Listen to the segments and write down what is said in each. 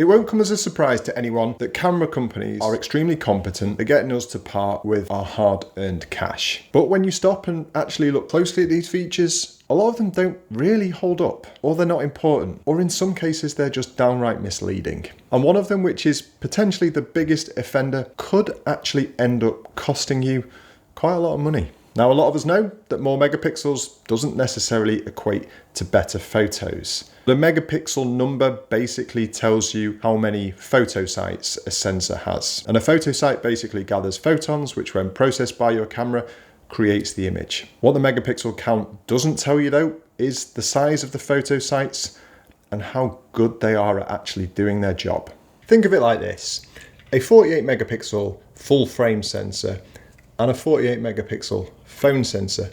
It won't come as a surprise to anyone that camera companies are extremely competent at getting us to part with our hard-earned cash. But when you stop and actually look closely at these features, a lot of them don't really hold up, or they're not important, or in some cases they're just downright misleading. And one of them, which is potentially the biggest offender, could actually end up costing you quite a lot of money. Now, a lot of us know that more megapixels doesn't necessarily equate to better photos. The megapixel number basically tells you how many photosites a sensor has. And a photosite basically gathers photons, which when processed by your camera, creates the image. What the megapixel count doesn't tell you though, is the size of the photosites and how good they are at actually doing their job. Think of it like this: a 48 megapixel full frame sensor and a 48 megapixel phone sensor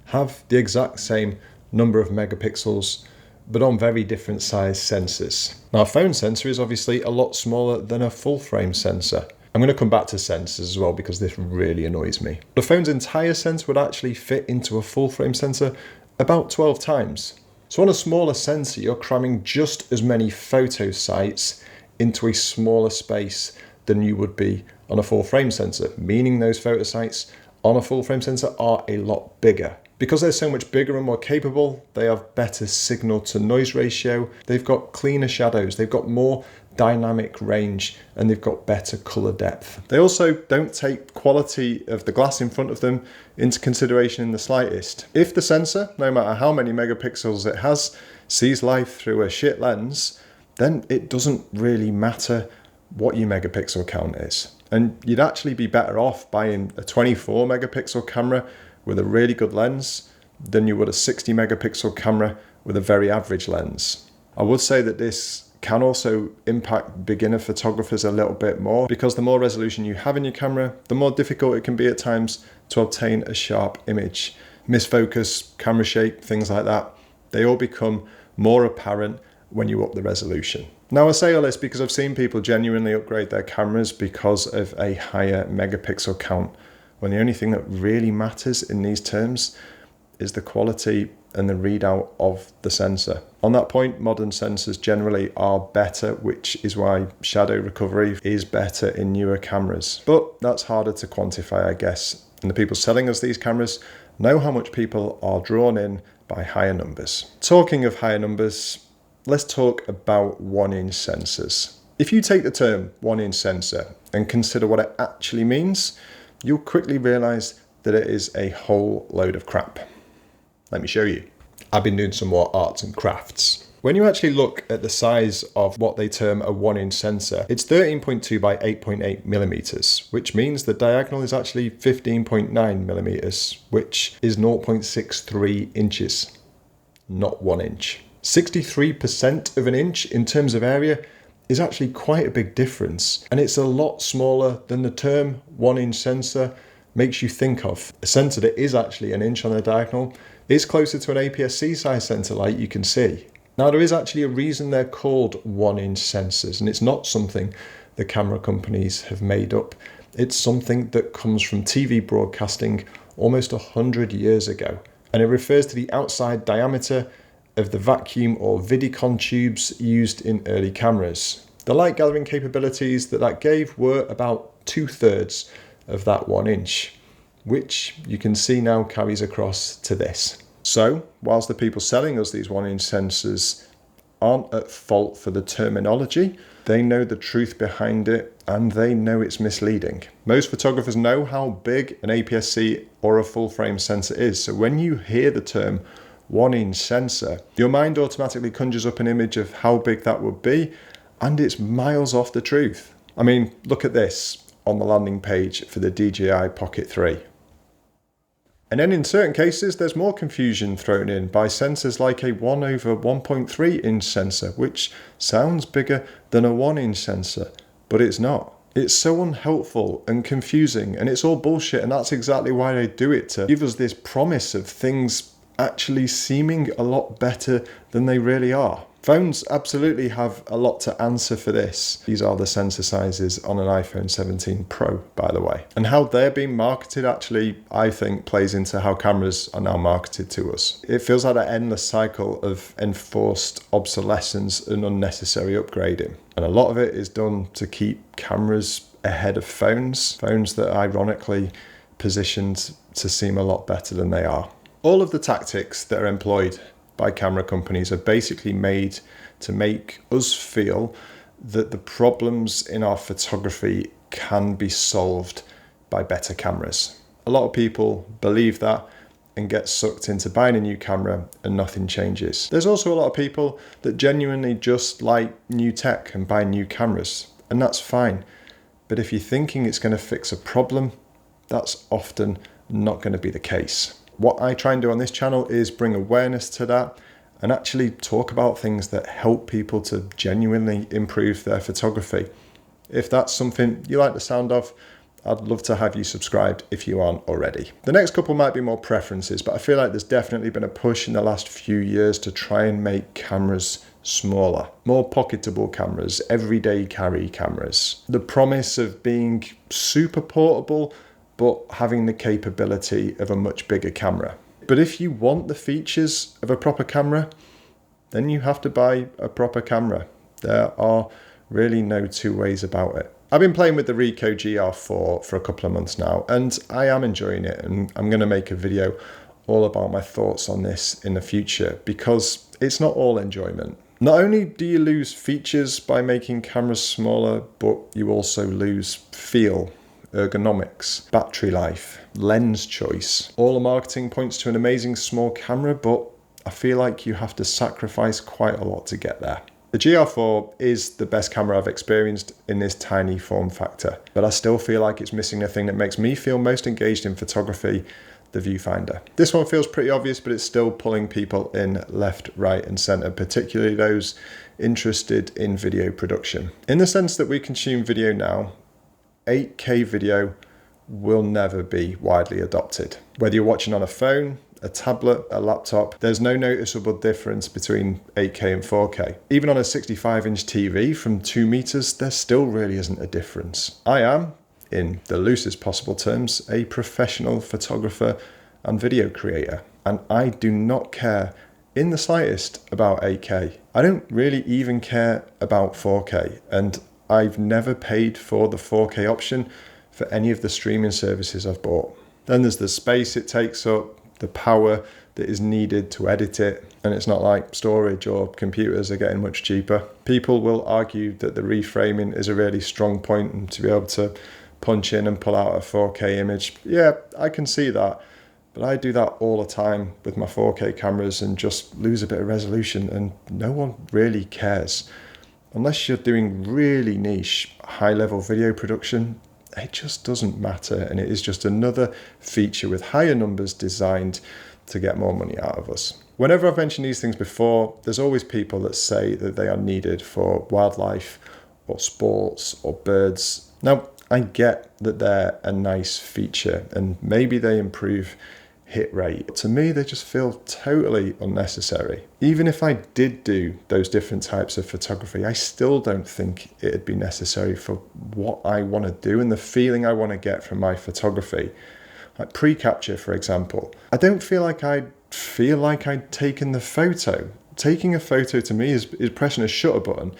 have the exact same number of megapixels, but on very different size sensors. Now, a phone sensor is obviously a lot smaller than a full frame sensor. I'm going to come back to sensors as well because this really annoys me. The phone's entire sensor would actually fit into a full frame sensor about 12 times. So on a smaller sensor, you're cramming just as many photo sites into a smaller space than you would be on a full frame sensor, meaning those photo sites on a full frame sensor are a lot bigger. Because they're so much bigger and more capable, they have better signal to noise ratio, they've got cleaner shadows, they've got more dynamic range, and they've got better color depth. They also don't take quality of the glass in front of them into consideration in the slightest. If the sensor, no matter how many megapixels it has, sees life through a shit lens, then it doesn't really matter what your megapixel count is. And you'd actually be better off buying a 24 megapixel camera with a really good lens than you would a 60 megapixel camera with a very average lens. I would say that this can also impact beginner photographers a little bit more, because the more resolution you have in your camera, the more difficult it can be at times to obtain a sharp image. Misfocus, camera shake, things like that, they all become more apparent when you up the resolution. Now, I say all this because I've seen people genuinely upgrade their cameras because of a higher megapixel count, when the only thing that really matters in these terms is the quality and the readout of the sensor. On that point, modern sensors generally are better, which is why shadow recovery is better in newer cameras. But that's harder to quantify, I guess. And the people selling us these cameras know how much people are drawn in by higher numbers. Talking of higher numbers, let's talk about 1-inch sensors. If you take the term 1-inch sensor and consider what it actually means, you'll quickly realize that it is a whole load of crap. Let me show you. I've been doing some more arts and crafts. When you actually look at the size of what they term a 1-inch sensor, it's 13.2 by 8.8 millimeters, which means the diagonal is actually 15.9 millimeters, which is 0.63 inches, not 1 inch. 63% of an inch in terms of area is actually quite a big difference, and it's a lot smaller than the term 1-inch sensor makes you think of. A sensor that is actually an inch on the diagonal is closer to an APS-C size sensor, like you can see. Now, there is actually a reason they're called 1-inch sensors, and it's not something the camera companies have made up. It's something that comes from TV broadcasting almost 100 years ago, and it refers to the outside diameter of the vacuum or Vidicon tubes used in early cameras. The light gathering capabilities that gave were about 2/3 of that 1 inch, which you can see now carries across to this. So, whilst the people selling us these 1-inch sensors aren't at fault for the terminology, they know the truth behind it and they know it's misleading. Most photographers know how big an APS-C or a full frame sensor is, so when you hear the term 1-inch sensor, your mind automatically conjures up an image of how big that would be, and it's miles off the truth. I mean, look at this on the landing page for the DJI Pocket 3. And then in certain cases, there's more confusion thrown in by sensors like a 1/1.3 inch sensor, which sounds bigger than a 1-inch sensor, but it's not. It's so unhelpful and confusing, and it's all bullshit, and that's exactly why they do it, to give us this promise of things actually seeming a lot better than they really are. Phones absolutely have a lot to answer for this. These are the sensor sizes on an iPhone 17 Pro, by the way. And how they're being marketed actually, I think, plays into how cameras are now marketed to us. It feels like an endless cycle of enforced obsolescence and unnecessary upgrading. And a lot of it is done to keep cameras ahead of phones that are ironically positioned to seem a lot better than they are. All of the tactics that are employed by camera companies are basically made to make us feel that the problems in our photography can be solved by better cameras. A lot of people believe that and get sucked into buying a new camera and nothing changes. There's also a lot of people that genuinely just like new tech and buy new cameras, and that's fine. But if you're thinking it's going to fix a problem, that's often not going to be the case. What I try and do on this channel is bring awareness to that and actually talk about things that help people to genuinely improve their photography. If that's something you like the sound of, I'd love to have you subscribed if you aren't already. The next couple might be more preferences, but I feel like there's definitely been a push in the last few years to try and make cameras smaller, more pocketable cameras, everyday carry cameras. The promise of being super portable, but having the capability of a much bigger camera. But if you want the features of a proper camera, then you have to buy a proper camera. There are really no two ways about it. I've been playing with the Ricoh GR4 for a couple of months now, and I am enjoying it, and I'm going to make a video all about my thoughts on this in the future, because it's not all enjoyment. Not only do you lose features by making cameras smaller, but you also lose feel, ergonomics, battery life, lens choice. All the marketing points to an amazing small camera, but I feel like you have to sacrifice quite a lot to get there. The GR4 is the best camera I've experienced in this tiny form factor, but I still feel like it's missing the thing that makes me feel most engaged in photography, the viewfinder. This one feels pretty obvious, but it's still pulling people in left, right, and center, particularly those interested in video production. In the sense that we consume video now, 8K video will never be widely adopted. Whether you're watching on a phone, a tablet, a laptop, there's no noticeable difference between 8K and 4K. Even on a 65-inch TV from 2 meters, there still really isn't a difference. I am, in the loosest possible terms, a professional photographer and video creator, and I do not care in the slightest about 8K. I don't really even care about 4K, and I've never paid for the 4K option for any of the streaming services I've bought. Then there's the space it takes up, the power that is needed to edit it, and it's not like storage or computers are getting much cheaper. People will argue that the reframing is a really strong point, and to be able to punch in and pull out a 4K image, yeah, I can see that. But I do that all the time with my 4K cameras and just lose a bit of resolution, and no one really cares. Unless you're doing really niche, high-level video production, it just doesn't matter, and it is just another feature with higher numbers designed to get more money out of us. Whenever I've mentioned these things before, there's always people that say that they are needed for wildlife or sports or birds. Now, I get that they're a nice feature, and maybe they improve hit rate. To me, they just feel totally unnecessary. Even if I did do those different types of photography, I still don't think it'd be necessary for what I want to do and the feeling I want to get from my photography. Like pre-capture, for example. I don't feel like I'd taken the photo. Taking a photo to me is pressing a shutter button.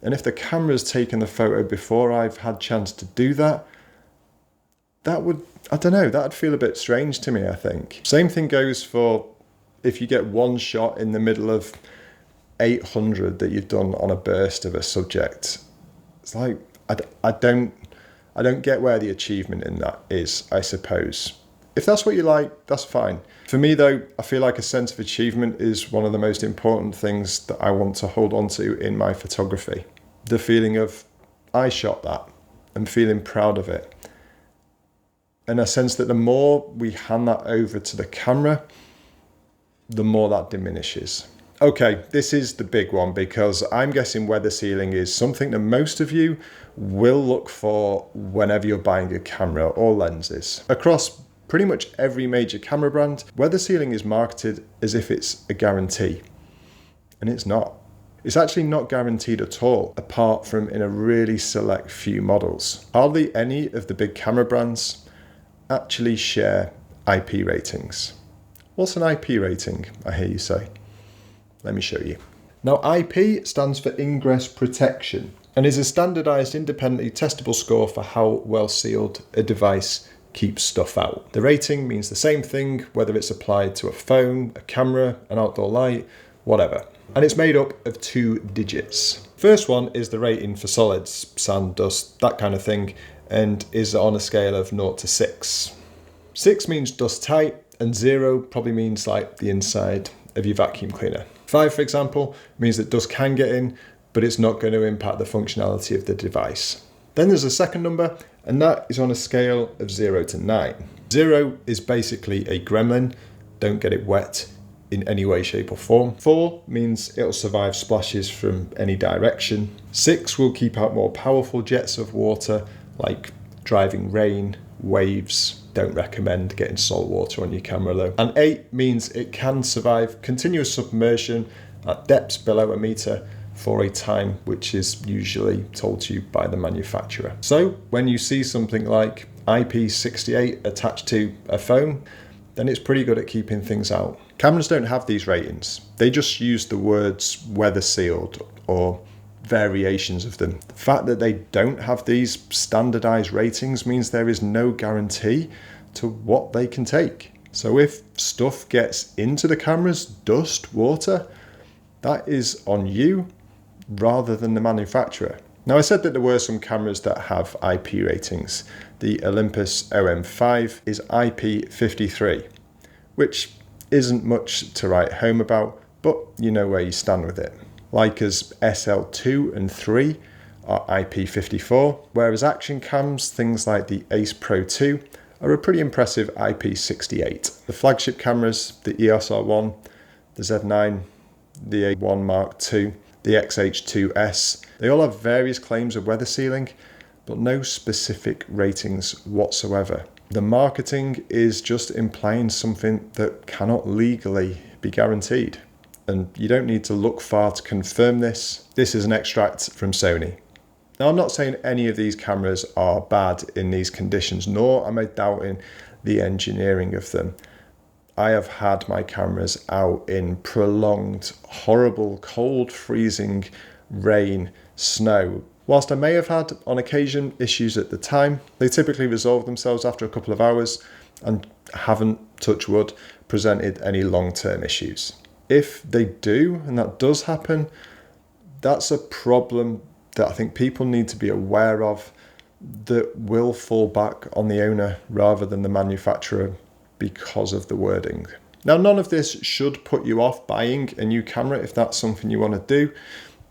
And if the camera's taken the photo before I've had a chance to do that, that'd feel a bit strange to me, I think. Same thing goes for if you get one shot in the middle of 800 that you've done on a burst of a subject. It's like, I don't get where the achievement in that is, I suppose. If that's what you like, that's fine. For me though, I feel like a sense of achievement is one of the most important things that I want to hold on to in my photography. The feeling of, I shot that, and feeling proud of it. And a sense that the more we hand that over to the camera, the more that diminishes. Okay, this is the big one, because I'm guessing weather sealing is something that most of you will look for whenever you're buying a camera or lenses. Across pretty much every major camera brand, weather sealing is marketed as if it's a guarantee. And it's not. It's actually not guaranteed at all, apart from in a really select few models. Hardly any of the big camera brands actually share IP ratings. What's an IP rating, I hear you say? Let me show you. Now, IP stands for Ingress Protection and is a standardized, independently testable score for how well sealed a device keeps stuff out. The rating means the same thing whether it's applied to a phone, a camera, an outdoor light, whatever. And it's made up of 2 digits. First one is the rating for solids, sand, dust, that kind of thing, and is on a scale of 0 to 6. 6 means dust tight, and 0 probably means like the inside of your vacuum cleaner. 5, for example, means that dust can get in, but it's not going to impact the functionality of the device. Then there's a second number, and that is on a scale of 0 to 9. 0 is basically a gremlin, don't get it wet in any way, shape or form. 4 means it'll survive splashes from any direction. 6 will keep out more powerful jets of water, like driving rain, waves. Don't recommend getting salt water on your camera though. And 8 means it can survive continuous submersion at depths below a meter for a time which is usually told to you by the manufacturer. So when you see something like IP68 attached to a phone, then it's pretty good at keeping things out. Cameras don't have these ratings. They just use the words weather sealed or variations of them. The fact that they don't have these standardized ratings means there is no guarantee to what they can take. So if stuff gets into the cameras, dust, water, that is on you rather than the manufacturer. Now, I said that there were some cameras that have IP ratings. The Olympus OM5 is IP53, which isn't much to write home about, but you know where you stand with it. Leica's SL2 and 3 are IP54, whereas action cams, things like the Ace Pro 2, are a pretty impressive IP68. The flagship cameras, the EOS R1, the Z9, the A1 Mark II, the XH2S, they all have various claims of weather sealing, but no specific ratings whatsoever. The marketing is just implying something that cannot legally be guaranteed. And you don't need to look far to confirm this. This is an extract from Sony. Now, I'm not saying any of these cameras are bad in these conditions, nor am I doubting the engineering of them. I have had my cameras out in prolonged, horrible, cold, freezing rain, snow. Whilst I may have had, on occasion, issues at the time, they typically resolve themselves after a couple of hours and haven't, touch wood, presented any long-term issues. If they do, and that does happen, that's a problem that I think people need to be aware of that will fall back on the owner rather than the manufacturer because of the wording. Now, none of this should put you off buying a new camera if that's something you want to do.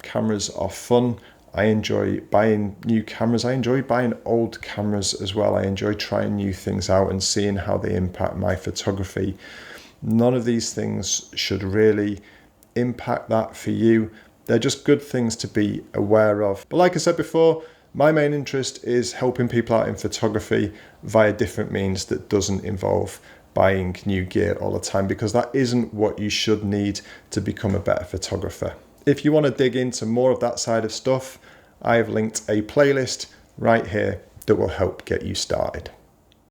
Cameras are fun. I enjoy buying new cameras. I enjoy buying old cameras as well. I enjoy trying new things out and seeing how they impact my photography. None of these things should really impact that for you. They're just good things to be aware of. But like I said before, my main interest is helping people out in photography via different means that doesn't involve buying new gear all the time, because that isn't what you should need to become a better photographer. If you want to dig into more of that side of stuff, I have linked a playlist right here that will help get you started.